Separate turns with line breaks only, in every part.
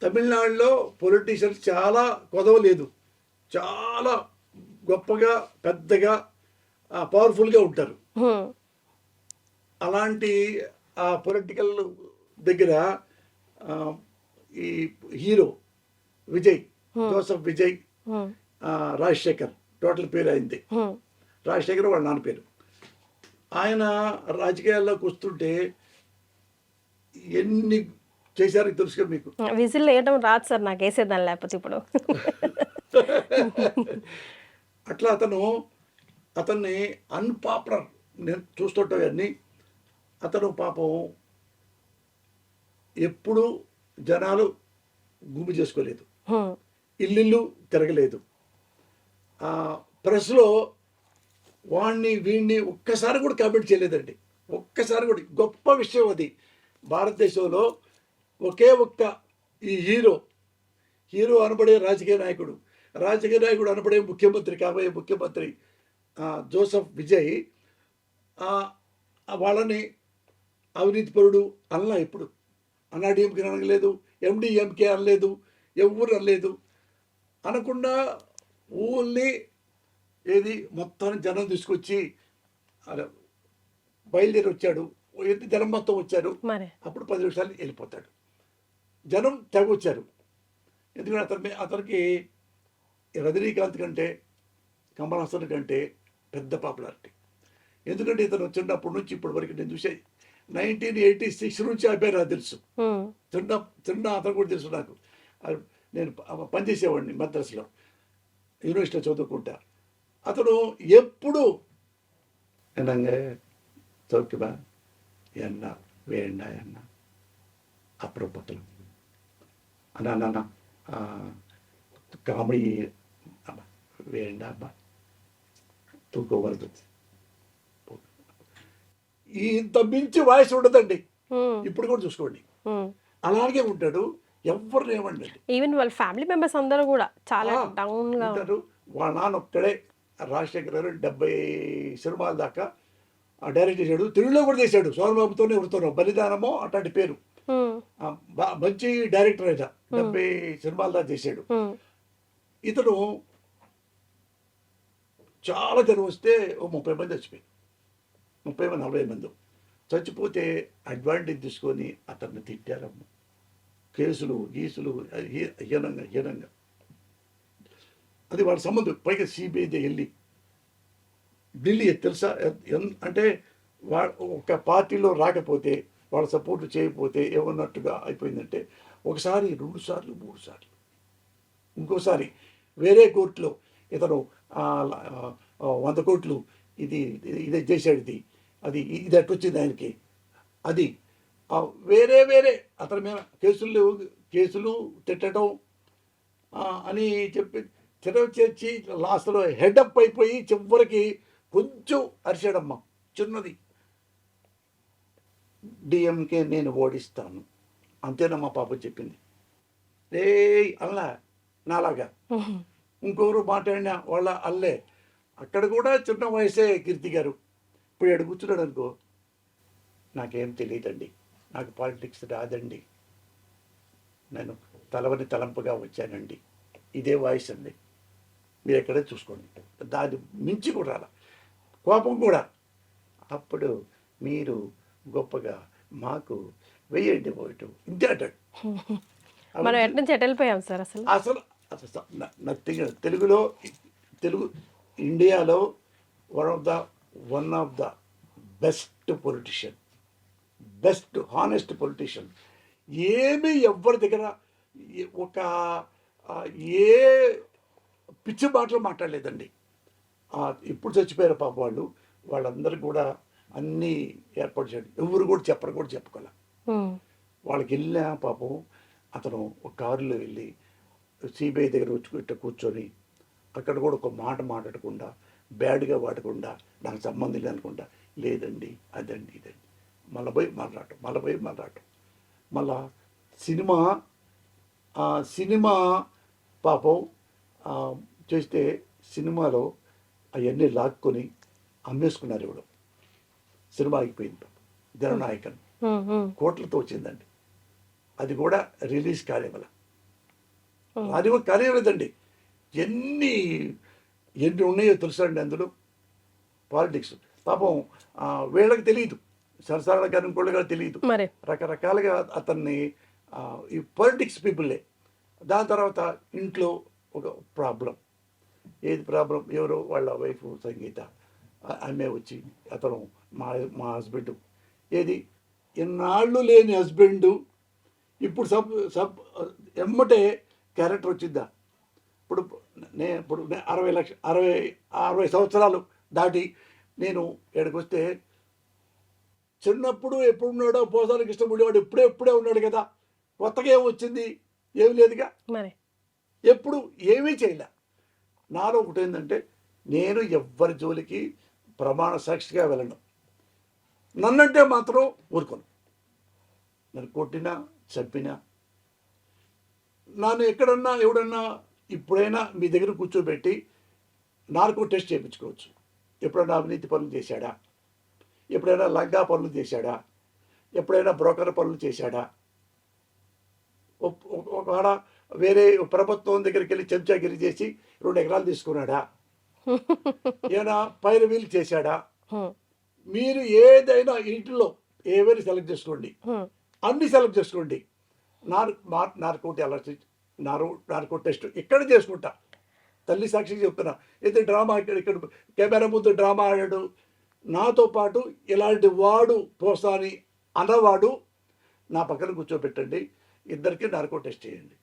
తమిళనాడులో పొలిటీషియన్స్ చాలా కొదవలేదు, చాలా గొప్పగా పెద్దగా పవర్ఫుల్గా ఉంటారు. అలాంటి ఆ పొలిటికల్ దగ్గర ఈ hero Vijay, Joseph Vijay, Rajasekhar, total పేరు అయింది రాజశేఖర్, వాళ్ళ నాన్న పేరు. ఆయన రాజకీయాల్లోకి వస్తుంటే ఎన్ని చేశారో తెలుసుగా మీకు.
విజిల్ వేయడం రాదు సార్ నాకు, వేసేదాన్ని లేకపోతే ఇప్పుడు.
అట్లా అతన్ని అన్పాపులర్ నేను చూస్తుంటాం అన్నీ. అతను పాపం ఎప్పుడు జనాలు గుమి చేసుకోలేదు, ఇల్లు తిరగలేదు, ప్రెస్లో వాడిని వీడిని ఒక్కసారి కూడా కామెంట్ చేయలేదండి. ఒక్కసారి కూడా. గొప్ప విషయం అది. భారతదేశంలో ఒకే ఒక్క ఈ హీరో అనబడే రాజకీయ నాయకుడు అనబడే ముఖ్యమంత్రి, కాబోయే ముఖ్యమంత్రి జోసఫ్ విజయ్ వాళ్ళని అవినీతిపరుడు అనలా. ఎప్పుడు అన్నాడీఎంకే అనలేదు, ఎండిఎంకే అనలేదు, ఎవరు అనలేదు. అనకుండా ఓన్లీ ఏది మొత్తాన్ని జనం తీసుకొచ్చి బయలుదేరి వచ్చాడు. జనం మొత్తం వచ్చారు, అప్పుడు 10 నిమిషాలు వెళ్ళిపోతాడు. జనం తెగ వచ్చారు. ఎందుకంటే అతనికి రజనీకాంత్ కంటే కమల్ హాసన్ కంటే పెద్ద పాపులారిటీ. ఎందుకంటే ఇతను చిన్నప్పటి నుంచి ఇప్పటి వరకు నేను చూసే 1986 నుంచి అబ్బాయి నాకు తెలుసు. చిన్న అతను కూడా తెలుసు నాకు. నేను పనిచేసేవాడిని మద్రాసులో, యూనివర్సిటీలో చదువుకుంటా. అతను ఎప్పుడు என்னங்க சௌக்கியமா என்ன வேண்டா என்ன அப்புறம் பார்க்கலாம் அண்ணா காமெடி வேண்டாம் తూకం వరదు. ఇంత మించి వాయిస్ ఉండదండి. ఇప్పుడు కూడా చూసుకోండి, అలాగే ఉంటాడు. ఎవరు ఏమండి,
ఈవెన్ వాళ్ళ ఫ్యామిలీ మెంబర్స్ అందరూ కూడా చాలా డౌన్ గా
ఉంటారు. వాళ్ళ నాన్న ఒక్కడే రాజశేఖర్ గారు 70 సినిమాల దాకా డైరెక్ట్ చేశాడు. తెలుగులో కూడా చేశాడు. సోమబాబుతోనే వృత్తం బలిదానమో అట్లాంటి పేరు. మంచి డైరెక్టర్ అయినా 70 సినిమాల దాకా చేశాడు. ఇతను చాలా జనం వస్తే ఓ 30 మంది చచ్చిపోయారు. 30-40 మంది చచ్చిపోతే అడ్వాంటేజ్ తీసుకొని అతన్ని తిట్టారమ్మ. కేసులు గీసులు హీనంగా. అది వాళ్ళ సంబంధం. పైగా సిబిఐ వెళ్ళి ఢిల్లీ తెలుసా అంటే ఒక పార్టీలో రాకపోతే వాళ్ళ సపోర్ట్ చేయకపోతే ఏమన్నట్టుగా అయిపోయిందంటే ఒకసారి 2 సార్లు 3 సార్లు. ఇంకోసారి వేరే కోర్టులో ఇతను 100 కోట్లు ఇది చేశాడు, ఇది అట్టొచ్చింది ఆయనకి. అది వేరే అతని మీద కేసులు తిట్టడం అని చెప్పి చేర్చి లాస్ట్లో హెడప్ అయిపోయి చివరికి కొంచెం అరిచాడమ్మా, చిన్నది. డిఎంకే నేను ఓడిస్తాను అంతేనమ్మా పాప చెప్పింది. అల్లా నాలాగా ఇంకొకరు మాట్లాడినా వాళ్ళ అల్లే. అక్కడ కూడా చిన్న వయసే కీర్తి గారు. ఇప్పుడు ఎక్కడ కూర్చున్నాడు అనుకో, నాకేం తెలియదండి, నాకు పాలిటిక్స్ రాదండి, నేను తలంపుగా వచ్చానండి, ఇదే వాయిస్ అండి. మీరు ఎక్కడే చూసుకోండి. దాన్ని మించి కూడా రాల కోపం కూడా. అప్పుడు మీరు గొప్పగా మాకు వెయ్యండి ఓటు ఇంతే అంటాడు.
మనం ఎట్ నుంచి వెళ్ళిపోయాం సార్. అసలు
నథింగ్. తెలుగు ఇండియాలో one of the best politician, best honest politician. ఏమీ ఎవ్వరి దగ్గర ఒక ఏ పిచ్చి మాటలు మాట్లాడలేదండి. ఇప్పుడు చచ్చిపోయారు పాప వాళ్ళందరూ కూడా అన్నీ ఏర్పాటు చేయడం. ఎవరు కూడా చెప్పుకోలే. వాళ్ళకి వెళ్ళిన పాపం అతను ఒక కారులో వెళ్ళి సిబిఐ దగ్గర వచ్చి కూర్చొని అక్కడ కూడా ఒక మాట మాట్లాడకుండా, బ్యాడ్గా వాడకుండా, నాకు సంబంధం లేదనుకుంటా, లేదండి అదండి ఇదండి, మళ్ళీ పోయి మాట్లాడటం. మళ్ళా సినిమా పాపం చేస్తే సినిమాలో అవన్నీ లాక్కొని అమ్మేసుకున్నారు. ఇవ్వడం సినిమా ఆగిపోయింది. జననాయకన్ కోట్లతో వచ్చిందండి. అది కూడా రిలీజ్ కాలేవల. అది కనియలేదండి. ఎన్ని ఎన్ని ఉన్నాయో తెలుసా అండి అందులో పాలిటిక్స్. పాపం వీళ్ళకి తెలియదు, సరసాల గారి ఇంకోళ్ళగా తెలియదు,
మరి
రకరకాలుగా అతన్ని ఈ పొలిటిక్స్ పీపుల్లే. దాని తర్వాత ఇంట్లో ఒక ప్రాబ్లం. ఏది ప్రాబ్లం? ఎవరో వాళ్ళ వైఫ్ సంగీత, ఆమె వచ్చి అతను మా మా హస్బెండ్, ఏది ఎన్నాళ్ళు లేని హస్బెండు ఇప్పుడు ఎమ్మటే క్యారెక్టర్ వచ్చిద్దా? ఇప్పుడు ఇప్పుడు 60 సంవత్సరాలు దాటి నేను ఇక్కడికి వస్తే, చిన్నప్పుడు ఎప్పుడున్నాడో పోసానికి ఇష్టపడేవాడు ఇప్పుడే ఉన్నాడు కదా, కొత్తగా ఏమి వచ్చింది? ఏమి లేదుగా.
మరి
ఎప్పుడు ఏమీ చేయలే. నాలో ఒకటి ఏంటంటే, నేను ఎవ్వరి జోలికి ప్రమాణ సాక్షిగా వెళ్ళను. నన్నంటే మాత్రం ఊరుకోను. నన్ను కొట్టినా చంపినా, నన్ను ఎక్కడన్నా ఎవడన్నా ఇప్పుడైనా మీ దగ్గర కూర్చోబెట్టి నార్కో టెస్ట్ చేయించుకోవచ్చు. ఎప్పుడైనా అవినీతి పనులు చేశాడా? ఎప్పుడైనా లంగా పనులు చేశాడా? ఎప్పుడైనా బ్రోకర్ పనులు చేశాడా? ఒకవేళ వేరే ప్రభుత్వం దగ్గరికి వెళ్ళి చెంచాగిరి చేసి 2 ఎకరాలు తీసుకున్నాడా? ఏమైనా పైరవీలు చేశాడా? మీరు ఏదైనా ఇంట్లో ఏవైనా సెలెక్ట్ చేసుకోండి, అన్ని సెలెక్ట్ చేసుకోండి. నార్కో టెస్ట్ ఇక్కడ చేసుకుంటా. తల్లి సాక్షిగా చెప్తున్నా. అయితే డ్రామా ఇక్కడ కెమెరా ముందు డ్రామా ఆడాడు, నాతో పాటు ఇలాంటి వాడు పోసాని అన్నవాడు నా పక్కన కూర్చోబెట్టండి, ఇద్దరికి నార్కో టెస్ట్ చేయండి.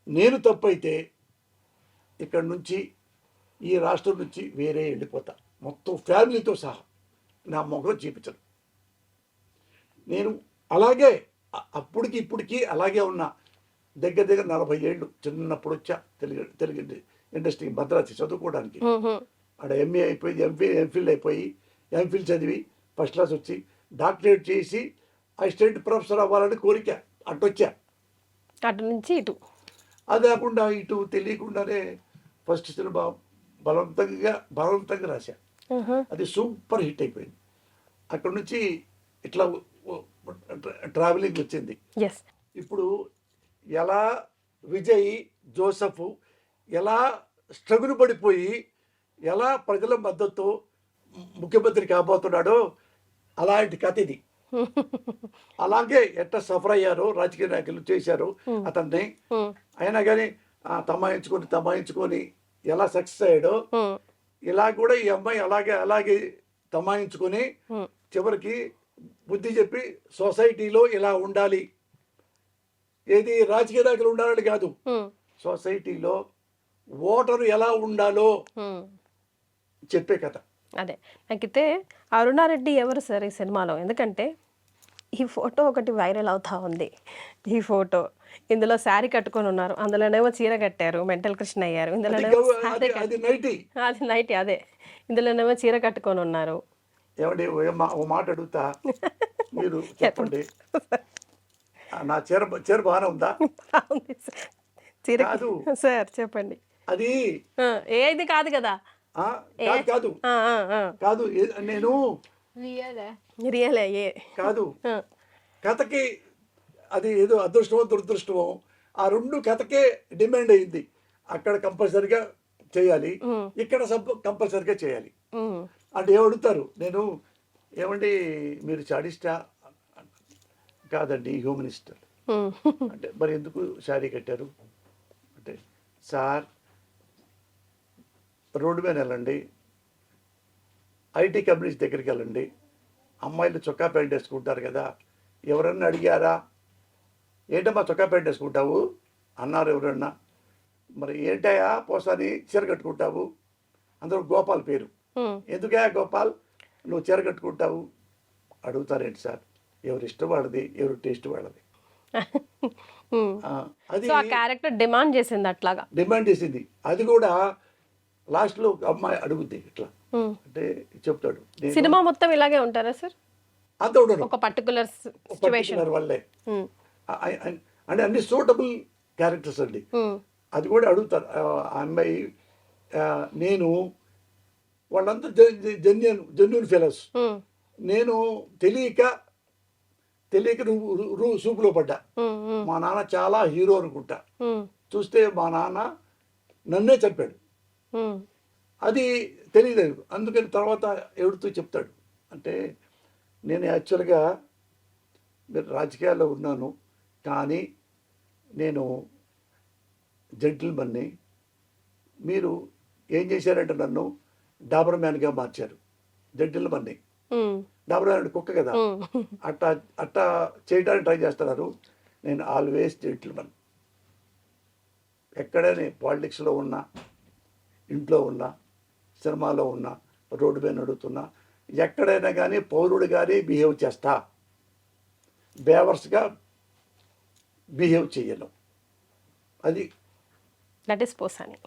నేను తప్పైతే ఇక్కడ నుంచి, ఈ రాష్ట్రం నుంచి వేరే వెళ్ళిపోతా, మొత్తం ఫ్యామిలీతో సహా. నా మొహం చూపించను. నేను అలాగే అప్పటికి ఇప్పటికీ అలాగే ఉన్నా. దగ్గర 40 ఏళ్ళు. చిన్నప్పుడు వచ్చా తెలుగు ఇండస్ట్రీ మద్రాసి చదువుకోవడానికి. అక్కడ ఎంఏ అయిపోయి ఎంఫిల్ అయిపోయి, ఎంఫిల్ చదివి ఫస్ట్ క్లాస్ వచ్చి డాక్టరేట్ చేసి అసిస్టెంట్ ప్రొఫెసర్ అవ్వాలని కోరిక. అటొచ్చా.
అటు నుంచి ఇటు.
అది కాకుండా ఇటు తెలియకుండానే ఫస్ట్ సినిమా బలవంతంగా రాశా. అది సూపర్ హిట్ అయిపోయింది. అక్కడ నుంచి ఇట్లా ట్రావెలింగ్ వచ్చింది. ఇప్పుడు ఎలా విజయ్ జోసెఫ్ ఎలా స్ట్రగుల్ పడిపోయి ఎలా ప్రజల మద్దతు ముఖ్యమంత్రి కాబోతున్నాడో అలాంటి కథ ఇది. అలాగే ఎట్లా సఫర్ అయ్యారో రాజకీయ నాయకులు చేశారు అతన్ని. అయినా కానీ తమాయించుకొని ఎలా సక్సెస్ అయ్యాడో, ఇలా కూడా ఈ అమ్మాయి అలాగే తమాయించుకొని చివరికి బుద్ధి చెప్పి సొసైటీలో ఇలా ఉండాలి, ఏది రాజకీయ నాయకులు ఉండాలని కాదు, సొసైటీలో ఓటరు ఎలా ఉండాలో చెప్పే కథ.
అదే నాకైతే అరుణారెడ్డి ఎవరు సార్ ఈ సినిమాలో? ఎందుకంటే ఈ ఫోటో ఒకటి వైరల్ అవుతా ఉంది. ఈ ఫోటో ఇందులో శారీ కట్టుకొని ఉన్నారు, అందులోనేమో చీర కట్టారు, మెంటల్ కృష్ణ అయ్యారు. ఇందులోనేమో
అది నైటీ.
అదే ఇందులోనేమో చీర కట్టుకొని ఉన్నారు.
ఏమండి ఓ మాట అడుగుతా, మీరు చెప్పండి. నా చీర బాగానే ఉందా?
చీర కాదు సార్, చెప్పండి.
అది
ఏది కాదు కదా.
కాదు నేను
రియలే
కాదు. కథకి అది ఏదో అదృష్టమో దురదృష్టమో, ఆ 2 కథకే డిమాండ్ అయింది. అక్కడ కంపల్సరిగా చేయాలి, ఇక్కడ కంపల్సరిగా చేయాలి అంటే ఏమడుగుతారు. నేను ఏమండి మీరు చాడిస్టా? కాదండి హ్యూమనిస్ట్. అంటే మరి ఎందుకు శారీ కట్టారు అంటే, సార్ రోడ్డు మీద వెళ్ళండి, ఐటీ కంపెనీస్ దగ్గరికి వెళ్ళండి, అమ్మాయిలు చొక్కా ప్యాంట్ వేసుకుంటారు కదా, ఎవరన్నా అడిగారా ఏంటమ్మా చొక్కా ప్యాంట్ వేసుకుంటావు అన్నారు ఎవరన్నా? మరి ఏంటయ్యా పోసాని చీర కట్టుకుంటావు? అందరూ గోపాల్ పేరు, ఎందుకయ్యా గోపాల్ నువ్వు చీర కట్టుకుంటావు అడుగుతారేంటి సార్? ఎవరి ఇష్టం వాళ్ళది, ఎవరి టేస్ట్ వాళ్ళది.
అది క్యారెక్టర్ డిమాండ్ చేసింది, అట్లాగా
డిమాండ్ చేసింది. అది కూడా లాస్ట్లో ఒక అమ్మాయి అడుగుద్ది ఇట్లా అంటే చెప్తాడు.
సినిమా మొత్తం ఇలాగే ఉంటారా సార్?
అంత ఉండదు,
ఒక పర్టికులర్ సిచ్యువేషన్
వల్లే. అంటే అన్ని సూటబుల్ క్యారెక్టర్స్ అండి. అది కూడా అడుగుతారు ఆ అమ్మాయి. నేను వాళ్ళంతా జెన్యూన్ ఫెలోస్. నేను తెలియక నువ్వు సూపులో పడ్డా. మా నాన్న చాలా హీరో అనుకుంటా, చూస్తే మా నాన్న నన్నే చంపాడు.
ఉమ్,
అది తెలియలేదు. అందుకని తర్వాత ఎవరితో చెప్తాడు అంటే, నేను యాక్చువల్గా మీరు రాజకీయాల్లో ఉన్నాను, కానీ నేను జెంటిల్మన్ని. మీరు ఏం చేశారంటే నన్ను డాబర్ మ్యాన్గా మార్చారు. జెంటిల్మన్ని,
ఉమ్,
డాబర్ మ్యాన్ అంటే కుక్క కదా,
ఉమ్.
అట్టా అట్టా చేయడానికి ట్రై చేస్తున్నారు. నేను ఆల్వేస్ జెంటిల్మన్. ఎక్కడైనా పాలిటిక్స్లో ఉన్నా, ఇంట్లో ఉన్నా, సినిమాలో ఉన్నా, రోడ్డు మీద నడుస్తున్నా, ఎక్కడైనా కానీ పౌరుడు కానీ బిహేవ్ చేస్తా. బేవర్స్గా బిహేవ్ చేయను. అది
That is Posani.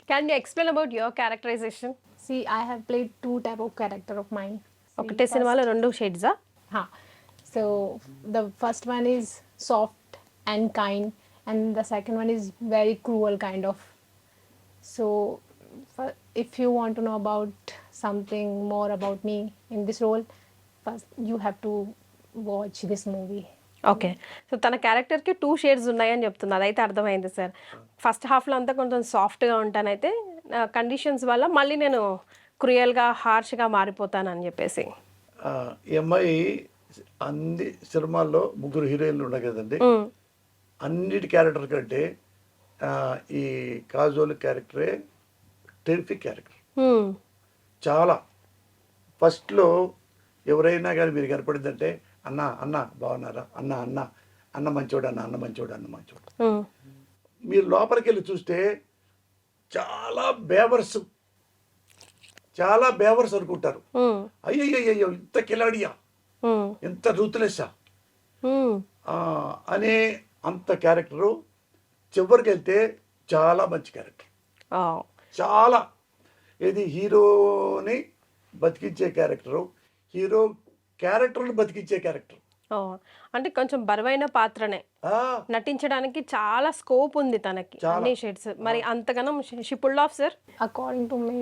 Can you explain about your characterization?
See, I have played two type of character of mine. See,
ఒకటే సినిమాలో 2 షేడ్సా?
huh. So the first one is soft and kind, and the second one is very cruel kind of. So, if you want to know about something more about me in this role, first you have to watch this movie.
Okay. So తన క్యారెక్టర్కి 2 shades ఉన్నాయని చెప్తుంది. అదైతే అర్థమైంది sir. First హాఫ్లో అంతా కొంచెం సాఫ్ట్గా ఉంటానైతే కండిషన్స్ వల్ల మళ్ళీ నేను క్రూయల్గా హార్ష్గా మారిపోతానని చెప్పేసి.
ఈ అమ్మాయి అన్ని సినిమాల్లో 3 హీరోయిన్లు ఉన్నాయి కదండి.
ఉమ్,
అన్నిటి క్యారెక్టర్ కంటే ఈ కాజోల్ క్యారెక్టరే టెరిఫిక్ క్యారెక్టర్.
ఉమ్,
చాలా ఫస్ట్లో ఎవరైనా కానీ మీరు కనపడిందంటే, అన్న అన్న బాగున్నారా, అన్న అన్న అన్న మంచోడు, అన్న అన్న మంచోడు, అన్న మంచోడు.
ఉమ్,
మీరు లోపలికి వెళ్ళి చూస్తే చాలా బేవర్స్, చాలా బేవర్స్ అనుకుంటారు.
ఉమ్,
అయ్యయ్యో ఇంత కిలాడియా,
ఉమ్,
ఎంత రూత్లెస్సా
ఉమ్,
అనే అంత క్యారెక్టరు. చివరికి వెళ్తే చాలా మంచి క్యారెక్టర్.
ఆ,
చాలా ఇది హీరోని బతికించే క్యారెక్టరు, హీరో క్యారెక్టర్ని బతికించే క్యారెక్టర్.
ఆ. అంటే కొంచెం బరువైన పాత్రనే నటించడానికి చాలా స్కోప్ ఉంది తనకి,
చాలా.
అన్ని షేడ్స్. మరి అంతగానం she pulled off sir.
According to me,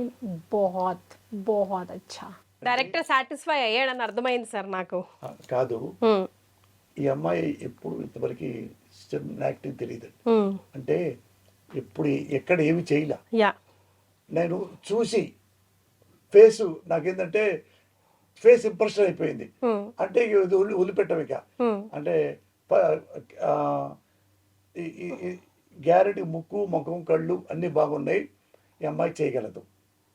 बहुत अच्छा.
డైరెక్టర్ సాటిస్ఫై అయ్యాడని అర్థమైంది సార్ నాకు.
కాదు,
ఉమ్,
ఈ అమ్మాయి ఎప్పుడు ఇంతవరకు యాక్టింగ్ తెలియదు.
ఉమ్,
అంటే ఎప్పుడు ఎక్కడ ఏమి చేయలే.
యా.
నేను చూసి ఫేసు నాకేంటంటే ఫేస్ ఇంప్రెషన్ అయిపోయింది.
ఉమ్,
అంటే ఇక ఇది వదిలిపెట్టం ఇక.
ఉమ్,
అంటే గ్యారెంటీ ముక్కు, ముఖం, కళ్ళు అన్నీ బాగున్నాయి, ఈ అమ్మాయి చేయగలదు,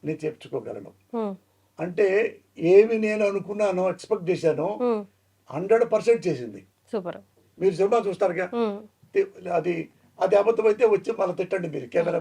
నేను చెప్పుకోగలను.
ఉమ్,
అంటే ఏమి నేను అనుకున్నానో, ఎక్స్పెక్ట్ చేశానో
ఉమ్,
100% చేసింది.
సూపర్.
మీరు సినిమా చూస్తారుగా,
ఉమ్.
అది అది అబద్ధమైతే వచ్చి మళ్ళీ తిట్టండి మీరు కెమెరా